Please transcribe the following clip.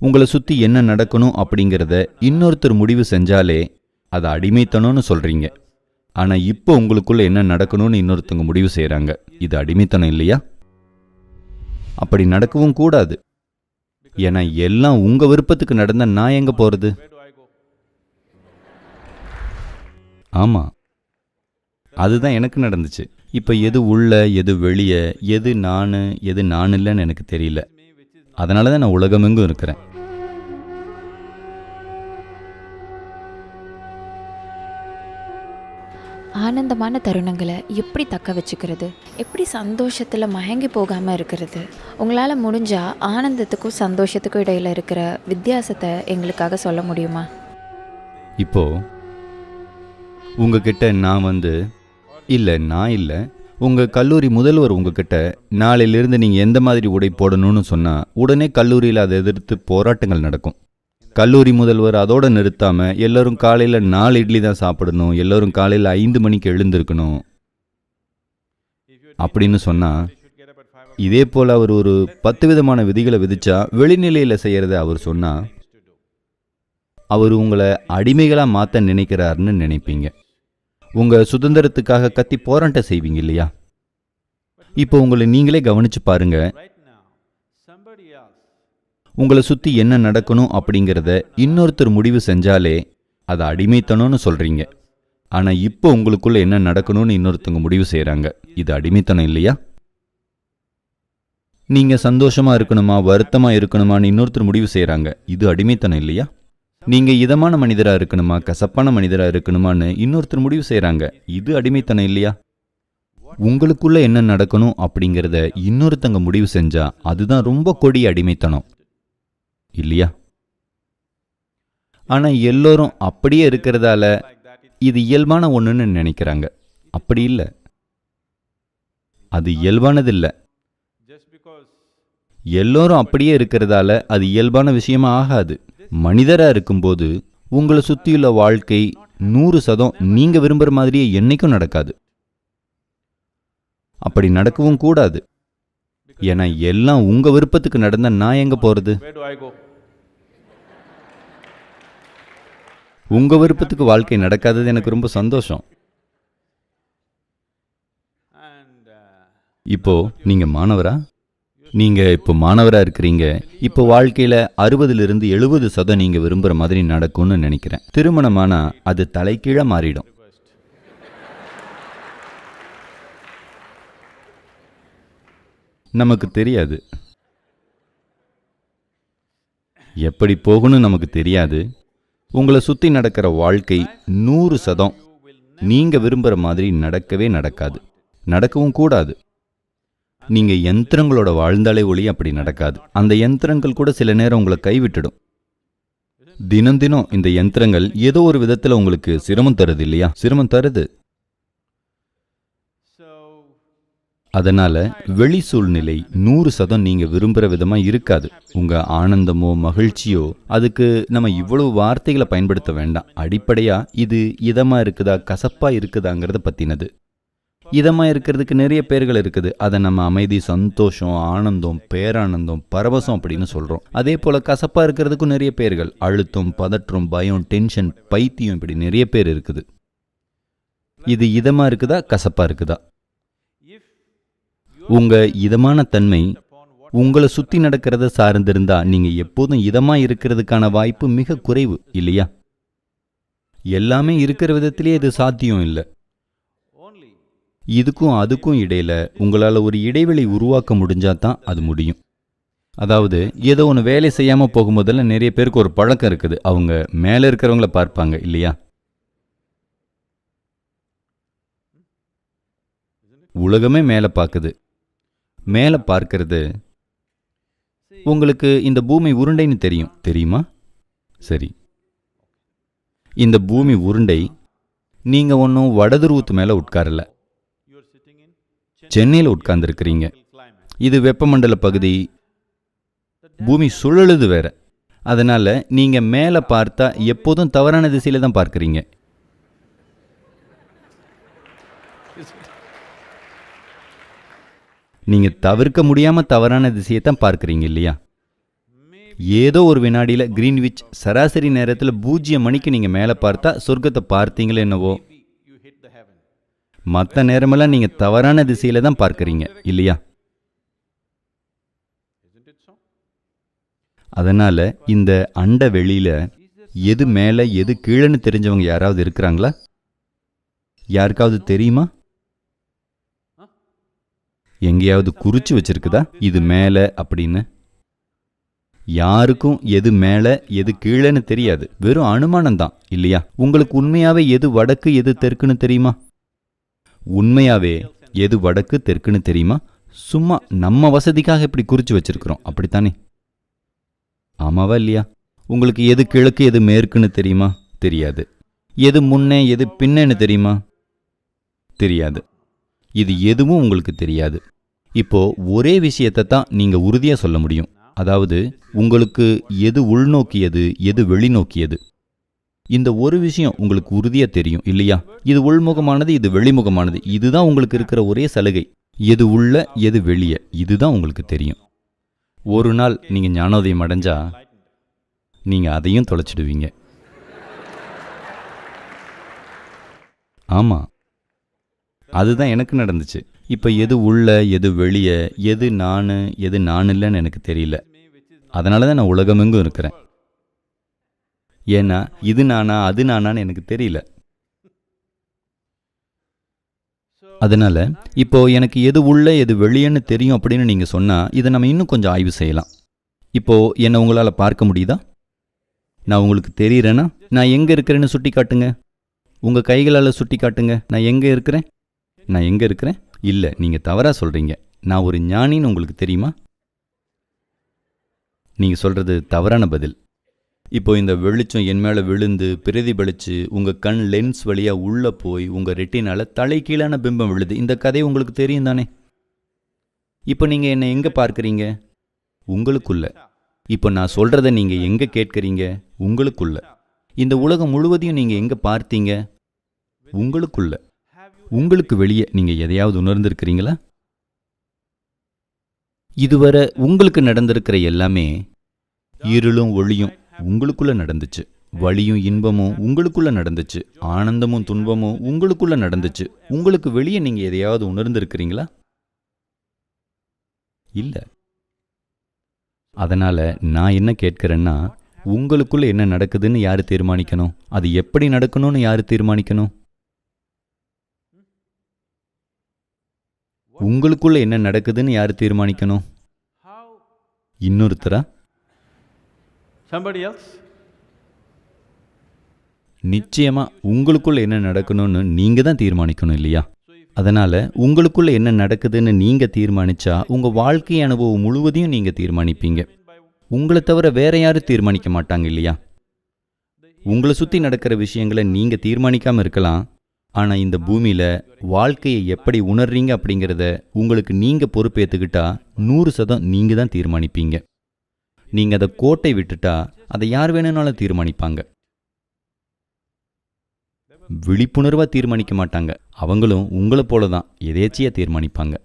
உங்களை சுற்றி என்ன நடக்கணும் அப்படிங்கிறத இன்னொருத்தர் முடிவு செஞ்சாலே அதை அடிமைத்தனம்னு சொல்கிறீங்க. ஆனால் இப்போ உங்களுக்குள்ள என்ன நடக்கணும்னு இன்னொருத்தவங்க முடிவு செய்கிறாங்க. இது அடிமைத்தனம் இல்லையா? அப்படி நடக்கவும் கூடாது. ஏன்னா எல்லாம் உங்கள் விருப்பத்துக்கு நடந்தால் நான் எங்கே போகிறது? ஆமாம், அதுதான் எனக்கு நடந்துச்சு. இப்போ எது உள்ள எது வெளியே, எது நான் இல்லைன்னு எனக்கு தெரியல. அதனால தான் நான் உலகமெங்கும் இருக்கிறேன். ஆனந்தமான தருணங்களை எப்படி தக்க வச்சுக்கிறது, எப்படி சந்தோஷத்தில் மயங்கி போகாமல் இருக்கிறது? உங்களால் முடிஞ்சால் ஆனந்தத்துக்கும் சந்தோஷத்துக்கும் இடையில் இருக்கிற வித்தியாசத்தை எங்களுக்காக சொல்ல முடியுமா? இப்போ உங்ககிட்ட நான் இல்லை, உங்கள் கல்லூரி முதல்வர் உங்ககிட்ட நாளையிலிருந்து நீங்கள் எந்த மாதிரி உடை போடணும்னு சொன்னால் உடனே கல்லூரியில் அதை எதிர்த்து போராட்டங்கள் நடக்கும். கல்லூரி முதல்வர் அதோடு நிறுத்தாமல் எல்லோரும் காலையில் 4 இட்லி தான் சாப்பிடணும், எல்லோரும் காலையில் 5 மணிக்கு எழுந்திருக்கணும் அப்படின்னு சொன்னால், இதே போல் அவர் ஒரு 10 விதமான விதிகளை விதிச்சா வெளிநிலையில் செய்கிறத அவர் சொன்னால், அவர் உங்களை அடிமைகளாக மாற்ற நினைக்கிறாருன்னு நினைப்பீங்க. உங்கள் சுதந்திரத்துக்காக கத்தி போராட்டம் செய்வீங்க இல்லையா? இப்போ உங்களை நீங்களே கவனிச்சு பாருங்க. உங்களை சுற்றி என்ன நடக்கணும் அப்படிங்கிறத இன்னொருத்தர் முடிவு செஞ்சாலே அதை அடிமைத்தனம்னு சொல்கிறீங்க. ஆனால் இப்போ உங்களுக்குள்ள என்ன நடக்கணும்னு இன்னொருத்தவங்க முடிவு செய்கிறாங்க. இது அடிமைத்தனம் இல்லையா? நீங்கள் சந்தோஷமாக இருக்கணுமா வருத்தமாக இருக்கணுமான்னு இன்னொருத்தர் முடிவு செய்கிறாங்க. இது அடிமைத்தனம் இல்லையா? நீங்கள் இதமான மனிதராக இருக்கணுமா கசப்பான மனிதராக இருக்கணுமான்னு இன்னொருத்தர் முடிவு செய்கிறாங்க. இது அடிமைத்தனம் இல்லையா? உங்களுக்குள்ள என்ன நடக்கணும் அப்படிங்கிறத இன்னொருத்தங்க முடிவு செஞ்சா அதுதான் ரொம்ப கொடிய அடிமைத்தனம் இல்லையா? ஆனால் எல்லோரும் அப்படியே இருக்கிறதால இது இயல்பான ஒன்றுன்னு நினைக்கிறாங்க. அப்படி இல்லை, அது இயல்பானது இல்லை. எல்லோரும் அப்படியே இருக்கிறதால அது இயல்பான விஷயமா ஆகாது. மனிதராக இருக்கும்போது உங்களை சுற்றியுள்ள வாழ்க்கை 100% நீங்கள் விரும்புகிற மாதிரியே என்னைக்கும் நடக்காது. அப்படி நடக்கவும் கூடாது. ஏன்னா எல்லாம் உங்கள் விருப்பத்துக்கு நடந்தால் நான் எங்கே போகிறது? உங்கள் விருப்பத்துக்கு வாழ்க்கை நடக்காதது எனக்கு ரொம்ப சந்தோஷம். இப்போ நீங்கள் மாணவரா? நீங்கள் இப்போ மாணவராக இருக்கிறீங்க. இப்போ வாழ்க்கையில் 60% 70% நீங்கள் விரும்புகிற மாதிரி நடக்கும்னு நினைக்கிறேன். திருமணமானா அது தலைகீழாக மாறிடும். நமக்கு தெரியாது, எப்படி போகணும்னு நமக்கு தெரியாது. உங்களை சுற்றி நடக்கிற வாழ்க்கை 100% நீங்கள் விரும்புகிற மாதிரி நடக்கவே நடக்காது, நடக்கவும் கூடாது. நீங்கள் யந்திரங்களோட வாழ்ந்தாலே ஒளி அப்படி நடக்காது. அந்த யந்திரங்கள் கூட சில நேரம் உங்களை கைவிட்டுடும். தினம் தினம் இந்த யந்திரங்கள் ஏதோ ஒரு விதத்தில் உங்களுக்கு சிரமம் தருது இல்லையா? சிரமம் தருது. அதனால வெளி சூழ்நிலை 100% நீங்க விரும்புகிற விதமா இருக்காது. உங்க ஆனந்தமோ மகிழ்ச்சியோ அதுக்கு நம்ம இவ்வளவு வார்த்தைகளை பயன்படுத்த வேண்டாம். அடிப்படையா இது இதமா இருக்குதா கசப்பா இருக்குதாங்கிறத பத்தினது. இதமா இருக்கிறதுக்கு நிறைய பேர்கள் இருக்குது. அதை நம்ம அமைதி, சந்தோஷம், ஆனந்தம், பேரானந்தம், பரவசம் அப்படின்னு சொல்றோம். அதே போல கசப்பா இருக்கிறதுக்கும் நிறைய பேர்கள். அழுத்தம், பதற்றம், பயம், டென்ஷன், பைத்தியம், இப்படி நிறைய பேர் இருக்குது. இது இதமா இருக்குதா கசப்பா இருக்குதா? உங்க இதமான தன்மை உங்களை சுத்தி நடக்கிறத சார்ந்திருந்தா நீங்க எப்போதும் இதமா இருக்கிறதுக்கான வாய்ப்பு மிக குறைவு இல்லையா? எல்லாமே இருக்கிற விதத்திலேயே இது சாத்தியம் இல்லை. இதுக்கும் அதுக்கும் இடையில உங்களால் ஒரு இடைவெளி உருவாக்க முடிஞ்சாதான் அது முடியும். அதாவது ஏதோ ஒன்று வேலை செய்யாமல் போகும்போதெல்லாம் நிறைய பேருக்கு ஒரு பழக்கம் இருக்குது. அவங்க மேலே இருக்கிறவங்கள பார்ப்பாங்க இல்லையா? உலகமே மேலே பார்க்குது. மேலே பார்க்கறது. உங்களுக்கு இந்த பூமி உருண்டைன்னு தெரியுமா? சரி, இந்த பூமி உருண்டை. நீங்கள் ஒன்றும் வடதுருவத்து மேலே உட்காரல, சென்னையில் உட்கார்ந்துருக்கிறீங்க. இது வெப்பமண்டல பகுதி. பூமி சுழலுது வேற. அதனால நீங்க மேலே பார்த்தா எப்போதும் தவறான திசையில தான் பார்க்குறீங்க. நீங்க தவிர்க்க முடியாம தவறான திசையை தான் பார்க்குறீங்க இல்லையா? ஏதோ ஒரு வினாடியில் கிரீன்விச் சராசரி நேரத்தில் 0 மணிக்கு நீங்கள் மேலே பார்த்தா சொர்க்கத்தை பார்த்தீங்களே என்னவோ. மற்ற நேரமெல்லாம் நீங்கள் தவறான திசையில தான் பார்க்குறீங்க இல்லையா? அதனால இந்த அண்ட வெளியில எது மேலே எது கீழேன்னு தெரிஞ்சவங்க யாராவது இருக்கிறாங்களா? யாருக்காவது தெரியுமா? எங்கேயாவது குறிச்சு வச்சிருக்குதா இது மேலே அப்படின்னு? யாருக்கும் எது மேலே எது கீழேன்னு தெரியாது. வெறும் அனுமானம் தான் இல்லையா? உங்களுக்கு உண்மையாவே எது வடக்கு எது தெற்குன்னு தெரியுமா? உண்மையாவே எது வடக்கு தெற்குன்னு தெரியுமா? சும்மா நம்ம வசதிக்காக இப்படி குறிச்சு வச்சிருக்கிறோம், அப்படித்தானே? ஆமாவா இல்லையா? உங்களுக்கு எது கிழக்கு எது மேற்குன்னு தெரியுமா? தெரியாது. எது முன்னே எது பின்னேன்னு தெரியுமா? தெரியாது. இது எதுவும் உங்களுக்கு தெரியாது. இப்போ ஒரே விஷயத்தை தான் நீங்க உறுதியா சொல்ல முடியும். அதாவது உங்களுக்கு எது உள்நோக்கியது எது வெளிநோக்கியது. இந்த ஒரு விஷயம் உங்களுக்கு உறுதியா தெரியும் இல்லையா? இது உள்முகமானது இது வெளிமுகமானது. இதுதான் உங்களுக்கு இருக்கிற ஒரே சலுகை. எது உள்ள எது வெளியே இதுதான் உங்களுக்கு தெரியும். ஒரு நாள் நீங்க ஞானோதயம் அடைஞ்சா நீங்க அதையும் தொலைச்சிடுவீங்க. ஆமா, அதுதான் எனக்கு நடந்துச்சு. இப்ப எது உள்ள எது வெளியே எது நான் இல்லைன்னு எனக்கு தெரியல. அதனால தான் நான் உலகமெங்கும் இருக்கிறேன். ஏன்னா இது நானா அது நானான்னு எனக்கு தெரியல. அதனால இப்போ எனக்கு எது உள்ள எது வெளியேன்னு தெரியும் அப்படின்னு நீங்க சொன்னா இதை நம்ம இன்னும் கொஞ்சம் ஆய்வு செய்யலாம். இப்போ என்னை உங்களால பார்க்க முடியுதா? நான் உங்களுக்கு தெரியுறேன்னா நான் எங்க இருக்கிறேன்னு சுட்டி காட்டுங்க. உங்க கைகளால் சுட்டி காட்டுங்க. நான் எங்க இருக்கிறேன்? இல்ல, நீங்க தவறா சொல்றீங்க. நான் ஒரு ஞானின்னு உங்களுக்கு தெரியுமா? நீங்க சொல்றது தவறான பதில். இப்போ இந்த வெளிச்சம் என் மேல விழுந்து பிரதிபலிச்சு உங்க கண் லென்ஸ் வழியா உள்ள போய் உங்க ரெட்டினால தலைகீழான பிம்பம் விழுது. இந்த கதை உங்களுக்கு தெரியும் தானே? இப்போ நீங்க என்னை எங்க பார்க்கறீங்க? உங்களுக்குள்ள. இப்போ நான் சொல்றதை நீங்க எங்க கேட்கறீங்க? உங்களுக்குள்ள. இந்த உலகம் முழுவதையும் நீங்க எங்க பார்த்தீங்க? உங்களுக்குள்ள. உங்களுக்கு வெளியே நீங்க எதையாவது உணர்ந்திருக்கிறீங்களா? இதுவரை உங்களுக்கு நடந்திருக்கிற எல்லாமே இருளும் ஒளியும் உங்களுக்குள்ள நடந்துச்சு. வலியும் இன்பமும் உங்களுக்குள்ள நடந்துச்சு. ஆனந்தமும் துன்பமும் உங்களுக்குள்ள நடந்துச்சு. உங்களுக்கு வெளியே நீங்க எதையாவது உணர்ந்திருக்கிறீங்களா? இல்ல. அதனால நான் என்ன கேட்கிறேன்னா, உங்களுக்குள்ள என்ன நடக்குதுன்னு யாரு தீர்மானிக்கணும்? அது எப்படி நடக்கணும்னு யாரு தீர்மானிக்கணும்? உங்களுக்குள்ள என்ன நடக்குதுன்னு யாரு தீர்மானிக்கணும்? இன்னொருத்தரா? நிச்சயமா உங்களுக்குள்ள என்ன நடக்கணும்னு நீங்க தான் தீர்மானிக்கணும் இல்லையா? அதனால உங்களுக்குள்ள என்ன நடக்குதுன்னு நீங்க தீர்மானிச்சா உங்க வாழ்க்கை அனுபவம் முழுவதையும் நீங்க தீர்மானிப்பீங்க. உங்களை தவிர வேற யாரும் தீர்மானிக்க மாட்டாங்க இல்லையா? உங்களை சுத்தி நடக்கிற விஷயங்களை நீங்க தீர்மானிக்காம இருக்கலாம். ஆனா இந்த பூமியில வாழ்க்கையை எப்படி உணர்றீங்க அப்படிங்கிறத உங்களுக்கு நீங்க பொறுப்பேற்றுக்கிட்டா 100% நீங்க தான் தீர்மானிப்பீங்க. நீங்க அதை கோட்டை விட்டுட்டா அதை யார் வேணும்னாலும் தீர்மானிப்பாங்க. விழிப்புணர்வா தீர்மானிக்க மாட்டாங்க. அவங்களும் உங்களை போலதான் எதேச்சியா தீர்மானிப்பாங்க.